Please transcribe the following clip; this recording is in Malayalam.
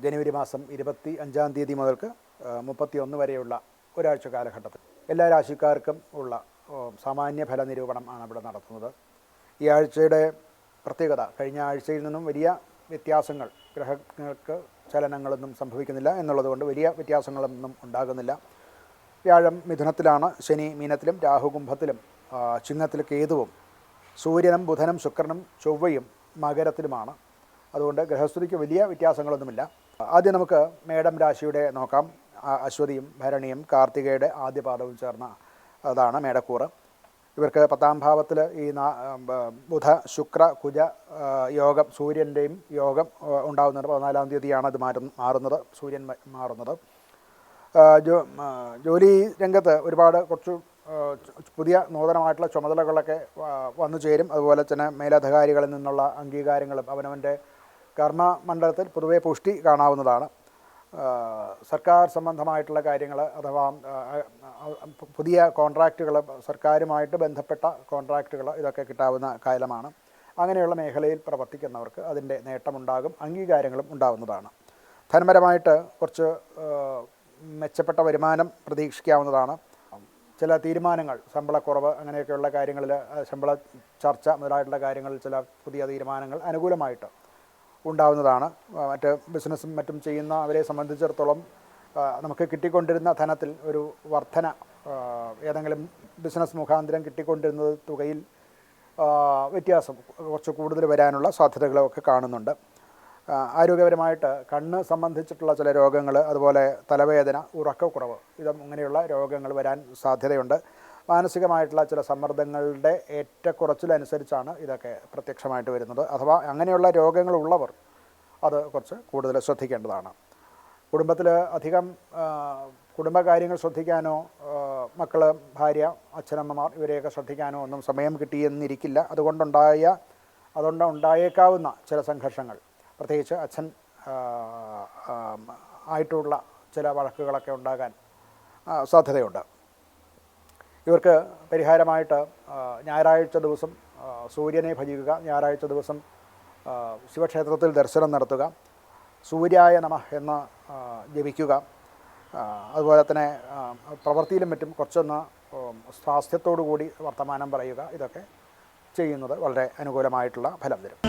ജനുവരി മാസം 25-ാം തീയതി മുതൽക്ക് 31 വരെയുള്ള ഒരാഴ്ച കാലഘട്ടത്തിൽ എല്ലാ രാശിക്കാർക്കും ഉള്ള സാമാന്യ ഫല നിരൂപണമാണ് ഇവിടെ നടത്തുന്നത്. ഈ ആഴ്ചയുടെ പ്രത്യേകത കഴിഞ്ഞ ആഴ്ചയിൽ നിന്നും വലിയ വ്യത്യാസങ്ങൾ ഗ്രഹങ്ങൾക്ക് ചലനങ്ങളൊന്നും സംഭവിക്കുന്നില്ല എന്നുള്ളതുകൊണ്ട് വലിയ വ്യത്യാസങ്ങളൊന്നും ഉണ്ടാകുന്നില്ല. വ്യാഴം മിഥുനത്തിലാണ്, ശനി മീനത്തിലും, രാഹു കുംഭത്തിലും, ചിങ്ങത്തിൽ കേതുവും, സൂര്യനും ബുധനും ശുക്രനും ചൊവ്വയും മകരത്തിലുമാണ്. അതുകൊണ്ട് ഗ്രഹസ്ഥിതിക്ക് വലിയ വ്യത്യാസങ്ങളൊന്നുമില്ല. ആദ്യം നമുക്ക് മേടം രാശിയുടെ നോക്കാം. അശ്വതിയും ഭരണിയും കാർത്തികയുടെ ആദ്യ പാദവും ചേർന്ന അതാണ് മേടക്കൂറ്. ഇവർക്ക് 10ാം ഭാവത്തിൽ ഈ ബുധ ശുക്ര കുജ യോഗം, സൂര്യൻ്റെയും യോഗം ഉണ്ടാകുന്നുണ്ട്. 14-ാം തീയതിയാണ് അത് മാറുന്നത്, സൂര്യൻ മാറുന്നത്. ജോലി രംഗത്ത് ഒരുപാട് കുറച്ച് പുതിയ നൂതനമായിട്ടുള്ള ചുമതലകളൊക്കെ വന്നു ചേരും. അതുപോലെ തന്നെ മേലധികാരികളിൽ നിന്നുള്ള അംഗീകാരങ്ങളും അവനവൻ്റെ കർമ്മമണ്ഡലത്തിൽ പൊതുവെ പുഷ്ടി കാണാവുന്നതാണ്. സർക്കാർ സംബന്ധമായിട്ടുള്ള കാര്യങ്ങൾ അഥവാ പുതിയ കോൺട്രാക്റ്റുകൾ, സർക്കാരുമായിട്ട് ബന്ധപ്പെട്ട കോൺട്രാക്റ്റുകൾ ഇതൊക്കെ കിട്ടാവുന്ന കാലമാണ്. അങ്ങനെയുള്ള മേഖലയിൽ പ്രവർത്തിക്കുന്നവർക്ക് അതിൻ്റെ നേട്ടമുണ്ടാകും, അംഗീകാരങ്ങളും ഉണ്ടാകുന്നതാണ്. ധനപരമായിട്ട് കുറച്ച് മെച്ചപ്പെട്ട വരുമാനം പ്രതീക്ഷിക്കാവുന്നതാണ്. ചില തീരുമാനങ്ങൾ, ശമ്പളക്കുറവ് അങ്ങനെയൊക്കെയുള്ള കാര്യങ്ങളിൽ, ശമ്പള ചർച്ച മുതലായിട്ടുള്ള കാര്യങ്ങളിൽ ചില പുതിയ തീരുമാനങ്ങൾ അനുകൂലമായിട്ട് ഉണ്ടാവുന്നതാണ്. മറ്റ് ബിസിനസ്സും മറ്റും ചെയ്യുന്ന അവരെ സംബന്ധിച്ചിടത്തോളം നമുക്ക് കിട്ടിക്കൊണ്ടിരുന്ന ധനത്തിൽ ഒരു വർധന, ഏതെങ്കിലും ബിസിനസ് മുഖാന്തരം കിട്ടിക്കൊണ്ടിരുന്ന തുകയിൽ വ്യത്യാസം കുറച്ച് കൂടുതൽ വരാനുള്ള സാധ്യതകളൊക്കെ കാണുന്നുണ്ട്. ആരോഗ്യപരമായിട്ട് കണ്ണ് സംബന്ധിച്ചിട്ടുള്ള ചില രോഗങ്ങൾ, അതുപോലെ തലവേദന, ഉറക്കക്കുറവ്, ഇങ്ങനെയുള്ള രോഗങ്ങൾ വരാൻ സാധ്യതയുണ്ട്. മാനസികമായിട്ടുള്ള ചില സമ്മർദ്ദങ്ങളുടെ ഏറ്റക്കുറച്ചിലനുസരിച്ചാണ് ഇതൊക്കെ പ്രത്യക്ഷമായിട്ട് വരുന്നത്. അഥവാ അങ്ങനെയുള്ള രോഗങ്ങളുള്ളവർ അത് കുറച്ച് കൂടുതൽ ശ്രദ്ധിക്കേണ്ടതാണ്. കുടുംബത്തിൽ അധികം കുടുംബകാര്യങ്ങൾ ശ്രദ്ധിക്കാനോ, മക്കൾ, ഭാര്യ, അച്ഛനമ്മമാർ ഇവരെയൊക്കെ ശ്രദ്ധിക്കാനോ ഒന്നും സമയം കിട്ടിയെന്നിരിക്കില്ല. അതുകൊണ്ടുണ്ടായേക്കാവുന്ന ചില സംഘർഷങ്ങൾ, പ്രത്യേകിച്ച് അച്ഛൻ ആയിട്ടുള്ള ചില വഴക്കുകളൊക്കെ ഉണ്ടാകാൻ സാധ്യതയുണ്ട്. ഇവർക്ക് പരിഹാരമായിട്ട് ഞായറാഴ്ച ദിവസം സൂര്യനെ ഭജിക്കുക, ഞായറാഴ്ച ദിവസം ശിവക്ഷേത്രത്തിൽ ദർശനം നടത്തുക, സൂര്യായ നമഃ എന്ന് ജപിക്കുക. അതുപോലെ തന്നെ പ്രവൃത്തിയിലും മറ്റും കുറച്ചൊന്ന് സ്വാസ്ഥ്യത്തോടു കൂടി വർത്തമാനം പറയുക. ഇതൊക്കെ ചെയ്യുന്നത് വളരെ അനുകൂലമായിട്ടുള്ള ഫലം തരും.